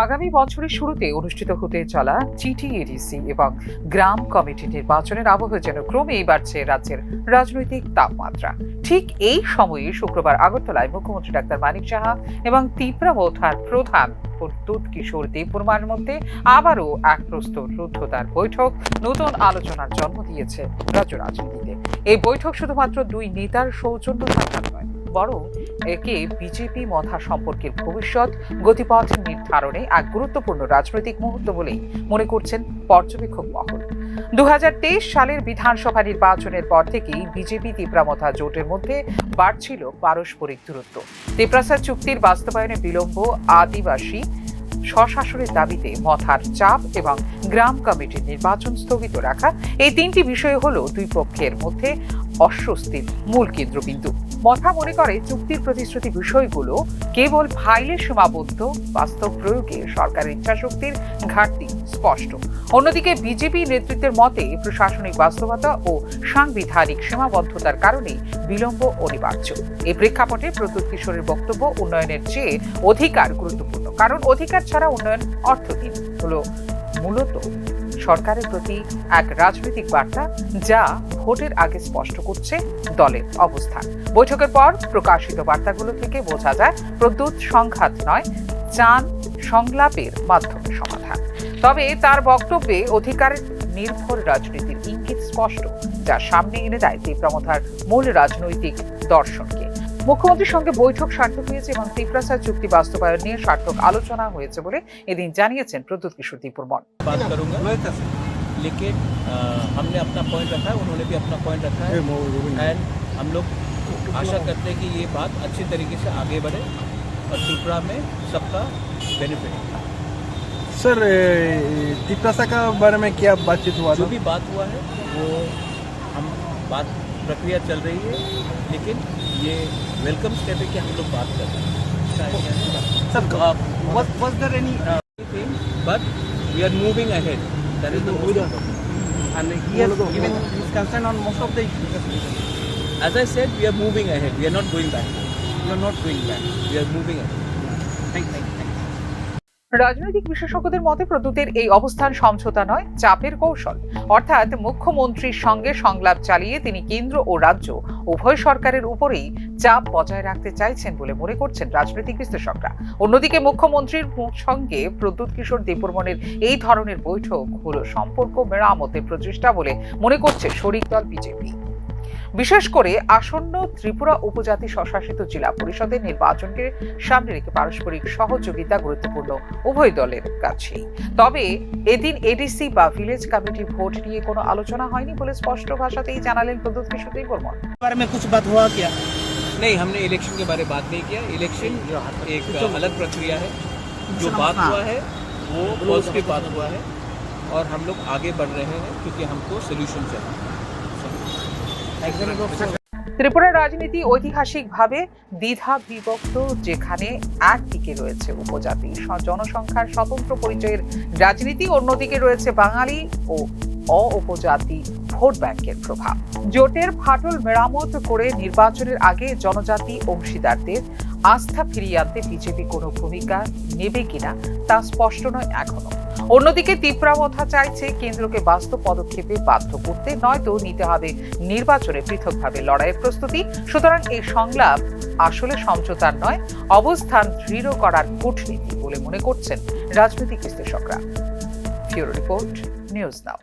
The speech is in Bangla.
আগামী বছরের শুরুতে অনুষ্ঠিত হতে চলা জিটিএডিসি এবং গ্রাম কমিটি নির্বাচনের আবহে যেন ক্রমেই বাড়ছে রাজ্যের রাজনৈতিক তাপমাত্রা। ঠিক এই সময়ে শুক্রবার আগরতলায় মুখ্যমন্ত্রী ডাক্তার মানিক সাহা এবং তীব্রাবতার প্রধান প্রদ্যুৎ কিশোর দেববর্মার মধ্যে আবারও এক প্রস্তর রুদ্ধতার বৈঠক নতুন আলোচনার জন্ম দিয়েছে রাজ্য রাজনীতিতে। এই বৈঠক শুধুমাত্র দুই নেতার সৌজন্য সাক্ষাৎ নয়, বরং একে বিজেপি মথা সম্পর্কের ভবিষ্যৎ গতিপথ নির্ধারণে এক গুরুত্বপূর্ণ রাজনৈতিক মুহূর্ত বলেই মনে করছেন পর্যবেক্ষক মহল। 2023 সালের বিধানসভা নির্বাচনের পর থেকেই বিজেপি তীব্রামথা জোটের মধ্যে বাড়ছিল পারস্পরিক দূরত্ব। তেপ্রাসা চুক্তির বাস্তবায়নে বিলম্ব, আদিবাসী স্বশাসনের দাবিতে মথার চাপ এবং গ্রাম কমিটির নির্বাচন স্থগিত রাখা, এই তিনটি বিষয় হলো দুই পক্ষের মধ্যে অস্বস্তির মূল কেন্দ্রবিন্দু। মথা মনে করে চুক্তির প্রতিশ্রুতি বিষয়গুলো কেবল ফাইলে সীমাবদ্ধ, বাস্তব প্রয়োগে সরকারের ইচ্ছাশক্তির ঘাটতি স্পষ্ট। অন্যদিকে বিজেপি নেতৃত্বের মতে প্রশাসনিক বাস্তবতা ও সাংবিধানিক সীমাবদ্ধতার কারণে বিলম্ব অনিবার্য। এই প্রেক্ষাপটে প্রদ্যুৎ কিশোরের বক্তব্য উন্নয়নের চেয়ে অধিকার গুরুত্বপূর্ণ, কারণ অধিকার ছাড়া উন্নয়ন অর্থহীন। হলো মূলত সরকারের প্রতি এক রাজনৈতিক বার্তা, যা ভোটের আগে স্পষ্ট করছে দলের অবস্থান। বৈঠকের পর প্রকাশিত বার্তাগুলো থেকে বোঝা যায় প্রদ্যুৎ সংঘাত নয়, চান সংলাপের মাধ্যমে সমাধান। তবে তার বক্তব্যে অধিকারের নির্ভর রাজনীতির ইঙ্গিত স্পষ্ট, যা সামনে এনে দেয় তীব্রামথার মূল রাজনৈতিক দর্শনকে। মুখ্যমন্ত্রীর সঙ্গে বৈঠক সার্থক হয়েছে এবং তেপ্রাসা চুক্তি বাস্তবায়ন নিয়ে সার্থক আলোচনা হয়েছে বলে এদিন জানিয়েছেন প্রদ্যুৎ কিশোর দেববর্মন। लेकिन हमने अपना पॉइंट रखा है, उन्होंने भी अपना पॉइंट रखा है एंड हम लोग आशा करते हैं कि ये बात अच्छी तरीके से आगे बढ़े और त्रिपुरा में सबका बेनिफिट। सर, तिप्रासा का बारे में क्या बातचीत हुआ? जो भी बात हुआ है वो हम बात प्रक्रिया चल रही है, लेकिन ये वेलकम स्टेप है कि हम लोग बात कर रहे हैं। Sir, was there any but we are moving ahead. That is the most important. And he has given his concern on most of the issues. As I said, we are moving ahead. We are not going back. You are not going back. We are moving ahead. Thank you. রাজনৈতিক বিশেষজ্ঞদের মতে প্রদ্যুতের এই অবস্থান সমঝোতা নয়, চাপের কৌশল। অর্থাৎ মুখ্যমন্ত্রীর সঙ্গে সংলাপ চালিয়ে তিনি কেন্দ্র ও রাজ্য উভয় সরকারের উপরেই চাপ বজায় রাখতে চাইছেন বলে মনে করছেন রাজনৈতিক বিশ্লেষকরা। অন্যদিকে মুখ্যমন্ত্রীর সঙ্গে প্রদ্যুৎ কিশোর দেববর্মনের এই ধরনের বৈঠক হলো সম্পর্ক মেরামতের প্রচেষ্টা বলে মনে করছে শরিক দল বিজেপি। বিশেষ করে আসন্ন ত্রিপুরা উপজাতি স্বশাসিত জেলা পরিষদের নির্বাচনকে সামনে রেখে পারস্পরিক সহযোগিতা গুরুত্বপূর্ণ উভয় দলের কাছেই। তবে এদিন এডিসি বা ভিলেজ কমিটি ভোট নিয়ে কোনো আলোচনা হয়নি বলে স্পষ্ট ভাষাতেই জানালেন প্রদ্যুৎ কিশোর দেববর্মন। बारे में कुछ बात हुआ क्या? नहीं, हमने इलेक्शन के बारे में बात नहीं किया। इलेक्शन एक अलग प्रक्रिया है। जो बात हुआ है वो पॉजिटिव बात हुआ है और हम लोग आगे बढ़ रहे हैं क्योंकि हमको सोल्यूशन चाहिए। ত্রিপুরার রাজনীতি ঐতিহাসিকভাবে দ্বিধা বিভক্ত, যেখানে একদিকে রয়েছে উপজাতি জনসংখ্যার স্বতন্ত্র পরিচয়ের রাজনীতি, অন্যদিকে রয়েছে বাঙালি ও অ-উপজাতি ভোট ব্যাংকের প্রভাব। জোটের ফাটল মেরামত করে নির্বাচনের আগে জনজাতি অংশীদারদের আস্থা ফিরিয়ে আনতে বিজেপি কোনো ভূমিকা নেবে কিনা তা স্পষ্ট নয় এখনো। অন্যদিকে তীব্রামথা চাইছে কেন্দ্রকে বাস্তব পদক্ষেপে বাধ্য করতে, নয়তো নিতে হবে নির্বাচনে পৃথকভাবে লড়াইয়ের প্রস্তুতি। সুতরাং এই সংলাপ আসলে সমঝোতার নয়, অবস্থান দৃঢ় করার কূটনীতি বলে মনে করছেন রাজনৈতিক বিশ্লেষকরা। Bureau report, news now.